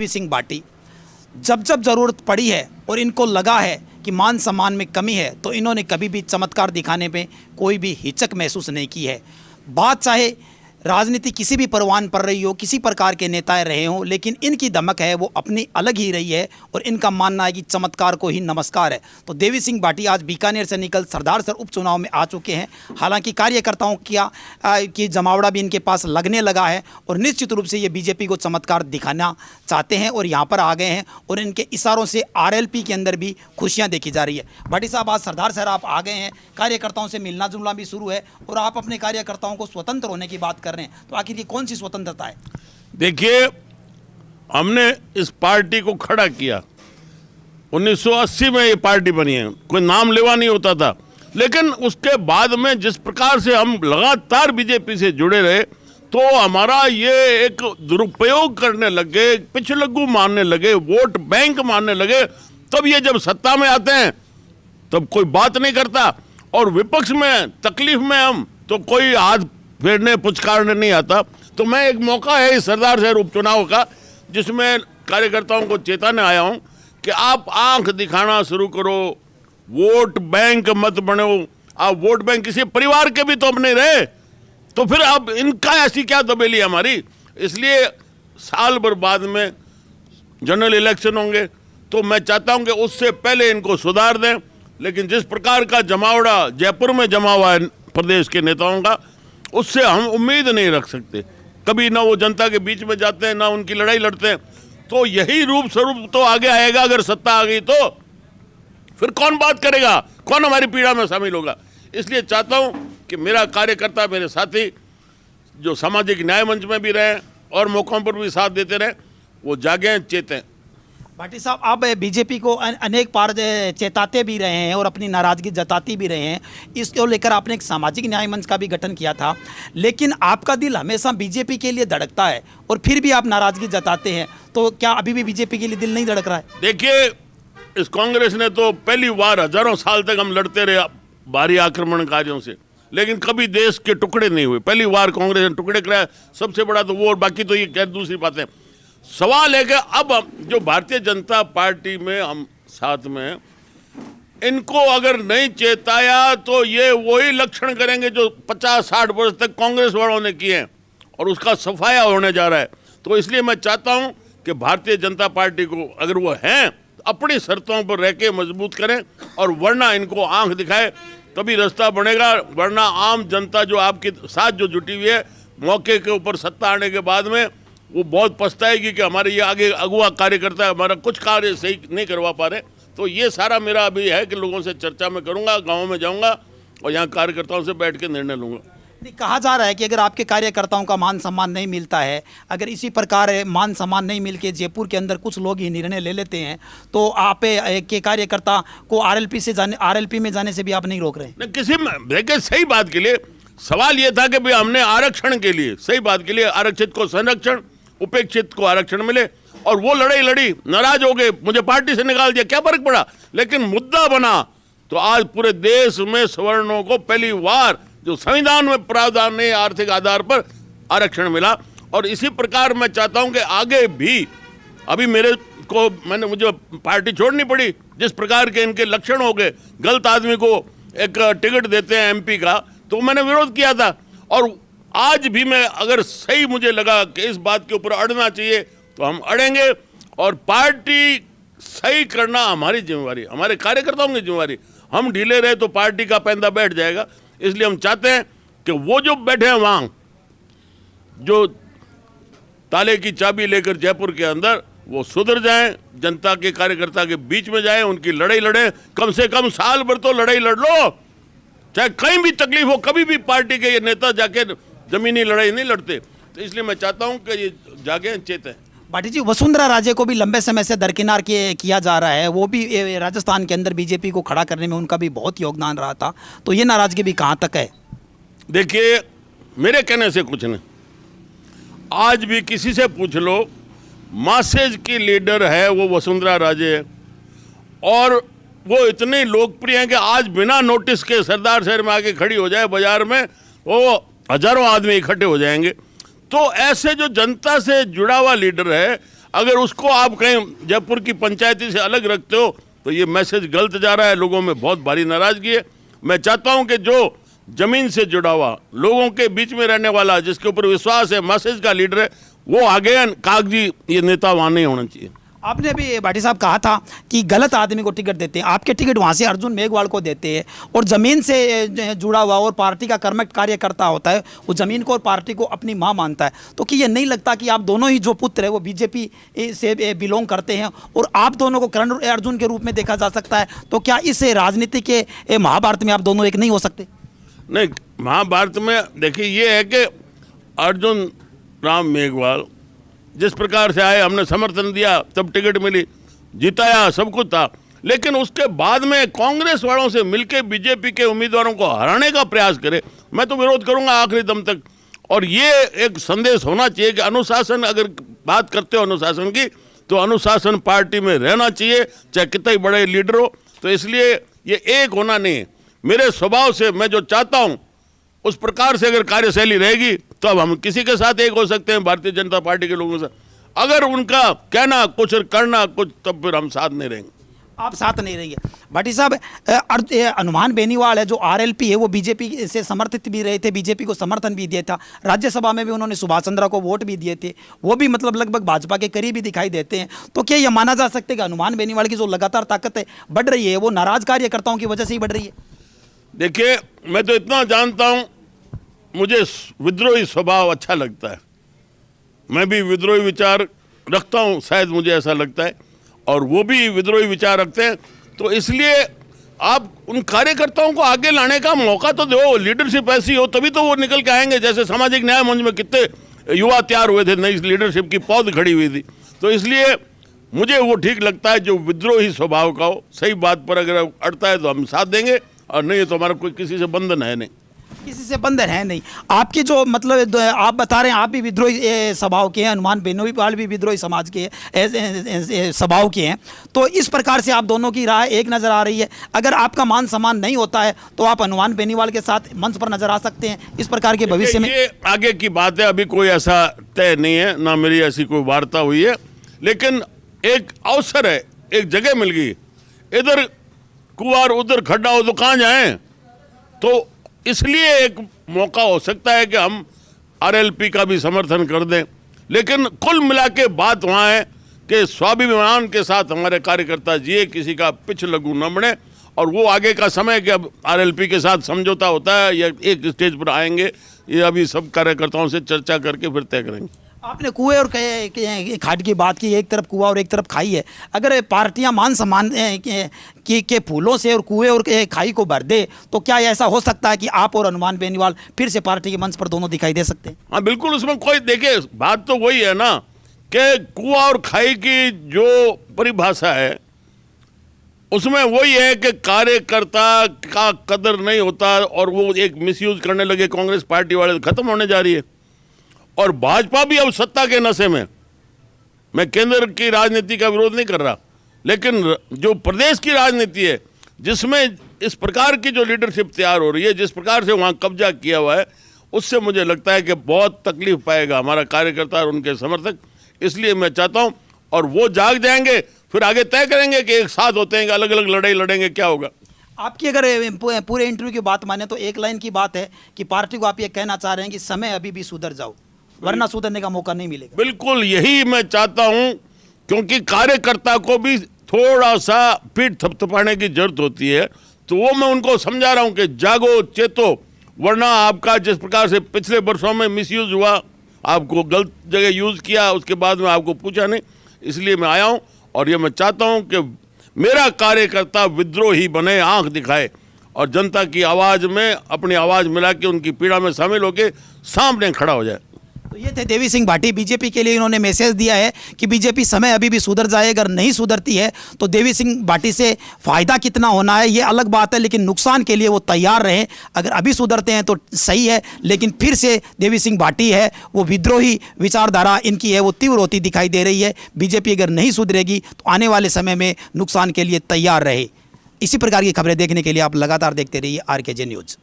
सिंह बाटी जब जब ज़रूरत पड़ी है और इनको लगा है कि मान सम्मान में कमी है तो इन्होंने कभी भी चमत्कार दिखाने में कोई भी हिचक महसूस नहीं की है। बात चाहे राजनीति किसी भी परवान पर रही हो, किसी प्रकार के नेता रहे हों, लेकिन इनकी धमक है वो अपनी अलग ही रही है और इनका मानना है कि चमत्कार को ही नमस्कार है। तो देवी सिंह बाटी आज बीकानेर से निकल सरदारसर उपचुनाव में आ चुके हैं। हालांकि कार्यकर्ताओं की जमावड़ा भी इनके पास लगने लगा है और निश्चित रूप से ये बीजेपी को चमत्कार दिखाना चाहते हैं और यहाँ पर आ गए हैं और इनके इशारों से आरएलपी के अंदर भी खुशियाँ देखी जा रही है। बाटी साहब, आज सरदारसर आप आ गए हैं, कार्यकर्ताओं से मिलना जुलना भी शुरू है और आप अपने कार्यकर्ताओं को स्वतंत्र होने की बात कर रहे हैं, तो आखिर ये कौन सी स्वतंत्रता है? देखिए, हमने इस पार्टी को खड़ा किया 1980 में ये पार्टी बनी है, कोई नाम लेवा नहीं होता था, लेकिन उसके बाद में जिस प्रकार से हम लगातार बीजेपी से जुड़े रहे तो हमारा ये एक दुरुपयोग करने लगे, पिछलग्गू मारने लगे, वोट बैंक मारने लगे। तब ये जब सत्ता में आते हैं तब कोई बात नहीं करता और विपक्ष में तकलीफ में हम तो कोई हाथ फेरने पुचकारने नहीं आता। तो मैं एक मौका है इस सरदारसर उपचुनाव का जिसमें कार्यकर्ताओं को चेताने आया हूं कि आप आंख दिखाना शुरू करो, वोट बैंक मत बनो। आप वोट बैंक किसी परिवार के भी तो अब नहीं रहे, तो फिर अब इनका ऐसी क्या दबेली हमारी। इसलिए साल भर बाद में जनरल इलेक्शन होंगे तो मैं चाहता हूं कि उससे पहले इनको सुधार दें। लेकिन जिस प्रकार का जमावड़ा जयपुर में जमा हुआ है प्रदेश के नेताओं का, उससे हम उम्मीद नहीं रख सकते। कभी ना वो जनता के बीच में जाते हैं, ना उनकी लड़ाई लड़ते हैं। तो यही रूप स्वरूप तो आगे आएगा। अगर सत्ता आ गई तो फिर कौन बात करेगा, कौन हमारी पीड़ा में शामिल होगा। इसलिए चाहता हूं कि मेरा कार्यकर्ता, मेरे साथी जो सामाजिक न्याय मंच में भी रहे और मौकों पर भी साथ देते रहे, वो जागें, चेतें। भाटी साहब, आप बीजेपी को अनेक बार चेताते भी रहे हैं और अपनी नाराज़गी जताती भी रहे हैं। इसको लेकर आपने एक सामाजिक न्याय मंच का भी गठन किया था, लेकिन आपका दिल हमेशा बीजेपी के लिए धड़कता है और फिर भी आप नाराज़गी जताते हैं, तो क्या अभी भी बीजेपी के लिए दिल नहीं धड़क रहा है? देखिए, इस कांग्रेस ने तो पहली बार हजारों साल तक हम लड़ते रहे भारी आक्रमणकारियों से, लेकिन कभी देश के टुकड़े नहीं हुए। पहली बार कांग्रेस ने टुकड़े कराया, सबसे बड़ा तो वो, और बाकी तो ये खैर दूसरी बातें। सवाल है कि अब जो भारतीय जनता पार्टी में हम साथ में, इनको अगर नहीं चेताया तो ये वही लक्षण करेंगे जो 50-60 वर्ष तक कांग्रेस वालों ने किए हैं और उसका सफाया होने जा रहा है। तो इसलिए मैं चाहता हूं कि भारतीय जनता पार्टी को अगर वो हैं अपनी शर्तों पर रह के मजबूत करें और वरना इनको आंख दिखाए, तभी रास्ता बनेगा। वरना आम जनता जो आपके साथ जो जुटी हुई है, मौके के ऊपर सत्ता आने के बाद में वो बहुत पछताएगी कि हमारे ये आगे अगुआ कार्यकर्ता हमारा कुछ कार्य सही नहीं करवा पा रहे। तो ये सारा मेरा अभी है कि लोगों से चर्चा में करूंगा, गाँव में जाऊंगा और यहाँ कार्यकर्ताओं से बैठ के निर्णय लूंगा। कहा जा रहा है कि अगर आपके कार्यकर्ताओं का मान सम्मान नहीं मिलता है, अगर इसी प्रकार मान सम्मान नहीं मिल के जयपुर के अंदर कुछ लोग ही निर्णय ले लेते हैं, तो आप के कार्यकर्ता को आरएलपी में जाने से भी आप नहीं रोक रहे हैं? किसी में देखिए, सही बात के लिए सवाल ये था कि भाई हमने आरक्षण के लिए, सही बात के लिए आरक्षित को संरक्षण, उपेक्षित को आरक्षण मिले और वो लड़ाई लड़ी, नाराज हो गए, मुझे पार्टी से निकाल दिया, क्या फर्क पड़ा। लेकिन मुद्दा बना तो आज पूरे देश में सवर्णों को पहली बार जो संविधान में प्रावधान ने आर्थिक आधार पर आरक्षण मिला। और इसी प्रकार मैं चाहता हूं कि आगे भी, अभी मुझे पार्टी छोड़नी पड़ी, जिस प्रकार के इनके लक्षण हो गए, गलत आदमी को एक टिकट देते हैं एमपी का, तो मैंने विरोध किया था। और आज भी मैं, अगर सही मुझे लगा कि इस बात के ऊपर अड़ना चाहिए तो हम अड़ेंगे और पार्टी सही करना हमारी जिम्मेवारी, हमारे कार्यकर्ताओं की जिम्मेवारी। हम ढीले रहे तो पार्टी का पैंदा बैठ जाएगा। इसलिए हम चाहते हैं कि वो जो बैठे हैं वहां, जो ताले की चाबी लेकर जयपुर के अंदर, वो सुधर जाएं, जनता के कार्यकर्ता के बीच में जाएं, उनकी लड़ाई लड़ें। कम से कम साल भर तो लड़ाई लड़ लो, चाहे कहीं भी तकलीफ हो। कभी भी पार्टी के ये नेता जाके जमीनी लड़ाई नहीं लड़ते। तो इसलिए मैं चाहता हूं कि ये जागे, चेतें। बाटी जी, वसुंधरा राजे को भी लंबे समय से दरकिनार किया जा रहा है, वो भी राजस्थान के अंदर बीजेपी को खड़ा करने में उनका भी बहुत योगदान रहा था, तो ये नाराजगी भी कहाँ तक है? देखिए, मेरे कहने से कुछ नहीं, आज भी किसी से पूछ लो, मासेज की लीडर है वो वसुंधरा राजे है और वो इतने लोकप्रिय हैं कि आज बिना नोटिस के सरदारसर में आके खड़ी हो जाए बाजार में, वो हजारों आदमी इकट्ठे हो जाएंगे। तो ऐसे जो जनता से जुड़ा हुआ लीडर है, अगर उसको आप कहीं जयपुर की पंचायती से अलग रखते हो तो ये मैसेज गलत जा रहा है, लोगों में बहुत भारी नाराजगी है। मैं चाहता हूं कि जो जमीन से जुड़ा हुआ, लोगों के बीच में रहने वाला, जिसके ऊपर विश्वास है, मैसेज का लीडर है, वो आगे, कागजी ये नेता वहां नहीं होना चाहिए। आपने अभी भाटी साहब कहा था कि गलत आदमी को टिकट देते हैं, आपके टिकट वहाँ से अर्जुन मेघवाल को देते हैं और ज़मीन से जुड़ा हुआ और पार्टी का कर्मठ कार्यकर्ता होता है, वो ज़मीन को और पार्टी को अपनी माँ मानता है। तो कि ये नहीं लगता कि आप दोनों ही जो पुत्र है वो बीजेपी से बिलोंग करते हैं और आप दोनों को कर्ण अर्जुन के रूप में देखा जा सकता है? तो क्या इस राजनीति के महाभारत में आप दोनों एक नहीं हो सकते? नहीं, महाभारत में देखिए ये है कि अर्जुन राम मेघवाल जिस प्रकार से आए, हमने समर्थन दिया, तब टिकट मिली, जिताया, सब कुछ था, लेकिन उसके बाद में कांग्रेस वालों से मिलकर बीजेपी के उम्मीदवारों को हराने का प्रयास करे, मैं तो विरोध करूंगा आखिरी दम तक। और ये एक संदेश होना चाहिए कि अनुशासन, अगर बात करते हो अनुशासन की, तो अनुशासन पार्टी में रहना चाहिए, चाहे कितना ही बड़े लीडर हो। तो इसलिए ये एक होना नहीं है। मेरे स्वभाव से मैं जो चाहता हूँ उस प्रकार से अगर कार्यशैली रहेगी तो अब हम किसी के साथ एक हो सकते हैं, भारतीय जनता पार्टी के लोगों से। अगर उनका कहना कुछ और करना कुछ, तब फिर हम साथ नहीं रहेंगे। आप साथ नहीं रहेंगे। भाटी साहब, हनुमान बेनीवाल है जो आरएलपी है, वो बीजेपी से समर्थित भी रहे थे, बीजेपी को समर्थन भी दिया था, राज्यसभा में भी उन्होंने सुभाष चंद्रा को वोट भी दिए थे, वो भी मतलब लगभग भाजपा के करीब ही दिखाई देते हैं। तो क्या यह माना जा सकता है कि हनुमान बेनीवाल की जो लगातार ताकत है बढ़ रही है, वो नाराज कार्यकर्ताओं की वजह से ही बढ़ रही है? देखिए, मैं तो इतना जानता हूं, मुझे विद्रोही स्वभाव अच्छा लगता है, मैं भी विद्रोही विचार रखता हूं, शायद मुझे ऐसा लगता है, और वो भी विद्रोही विचार रखते हैं। तो इसलिए आप उन कार्यकर्ताओं को आगे लाने का मौका तो दो, लीडरशिप ऐसी हो तभी तो वो निकल के आएंगे। जैसे सामाजिक न्याय मंच में कितने युवा तैयार हुए थे, नई लीडरशिप की पौध खड़ी हुई थी। तो इसलिए मुझे वो ठीक लगता है जो विद्रोही स्वभाव का हो। सही बात पर अगर अड़ता है तो हम साथ देंगे, और नहीं तो हमारा कोई किसी से बंधन है नहीं। किसी से बंधन है नहीं। आपकी जो मतलब आप बता रहे हैं आप भी विद्रोही स्वभाव के हैं, हनुमान बेनीवाल भी विद्रोही समाज के स्वभाव के हैं, तो इस प्रकार से आप दोनों की राय एक नज़र आ रही है। अगर आपका मान सम्मान नहीं होता है तो आप हनुमान बेनीवाल के साथ मंच पर नजर आ सकते हैं इस प्रकार के भविष्य में? ये आगे की बात है, अभी कोई ऐसा तय नहीं है, ना मेरी ऐसी कोई वार्ता हुई है, लेकिन एक अवसर है, एक जगह मिल गई, इधर कुआं उधर खड्डा हो तो कहाँ जाएं? तो इसलिए एक मौका हो सकता है कि हम आरएलपी का भी समर्थन कर दें, लेकिन कुल मिला के बात वहाँ है कि स्वाभिमान के साथ हमारे कार्यकर्ता जिए, किसी का पिछ लगू न बने, और वो आगे का समय कि अब आरएलपी के साथ समझौता होता है या एक स्टेज पर आएंगे, ये अभी सब कार्यकर्ताओं से चर्चा करके फिर तय करेंगे। आपने कुएं और खाट की बात की, एक तरफ कुआं और एक तरफ खाई है। अगर पार्टियां मान सम्मान के फूलों से और कुएं और खाई को भर दे तो क्या ऐसा हो सकता है कि आप और हनुमान बेनीवाल फिर से पार्टी के मंच पर दोनों दिखाई दे सकते हैं? हाँ बिल्कुल, उसमें कोई, देखिए बात तो वही है ना कि कुआं और खाई की जो परिभाषा है उसमें वही है कि कार्यकर्ता का कदर नहीं होता और वो एक मिसयूज करने लगे कांग्रेस पार्टी वाले, खत्म होने जा रही है। और भाजपा भी अब सत्ता के नशे में, मैं केंद्र की राजनीति का विरोध नहीं कर रहा, लेकिन जो प्रदेश की राजनीति है जिसमें इस प्रकार की जो लीडरशिप तैयार हो रही है, जिस प्रकार से वहाँ कब्जा किया हुआ है, उससे मुझे लगता है कि बहुत तकलीफ पाएगा हमारा कार्यकर्ता और उनके समर्थक। इसलिए मैं चाहता हूँ, और वो जाग जाएंगे, फिर आगे तय करेंगे कि एक साथ होते हैं कि अलग अलग लड़ाई लड़ेंगे, क्या होगा। आपकी अगर पूरे इंटरव्यू की बात माने तो एक लाइन की बात है कि पार्टी को आप ये कहना चाह रहे हैं कि समय अभी भी सुधर जाओ, वरना सुधरने का मौका नहीं मिलेगा। बिल्कुल यही मैं चाहता हूं, क्योंकि कार्यकर्ता को भी थोड़ा सा पीठ थपथपाने की जरूरत होती है। तो वो मैं उनको समझा रहा हूं कि जागो, चेतो, वरना आपका जिस प्रकार से पिछले वर्षों में मिसयूज हुआ, आपको गलत जगह यूज किया, उसके बाद में आपको पूछा नहीं, इसलिए मैं आया हूं। और ये मैं चाहता हूं कि मेरा कार्यकर्ता विद्रोही बने, आंख दिखाए और जनता की आवाज में अपनी आवाज मिला के उनकी पीड़ा में शामिल होकर सामने खड़ा हो जाए। तो ये थे देवी सिंह भाटी। बीजेपी के लिए इन्होंने मैसेज दिया है कि बीजेपी समय अभी भी सुधर जाए, अगर नहीं सुधरती है तो देवी सिंह भाटी से फ़ायदा कितना होना है ये अलग बात है, लेकिन नुकसान के लिए वो तैयार रहें। अगर अभी सुधरते हैं तो सही है, लेकिन फिर से देवी सिंह भाटी है वो विद्रोही विचारधारा इनकी है, वो तीव्र होती दिखाई दे रही है। बीजेपी अगर नहीं सुधरेगी तो आने वाले समय में नुकसान के लिए तैयार रहे। इसी प्रकार की खबरें देखने के लिए आप लगातार देखते रहिए RKJ न्यूज़।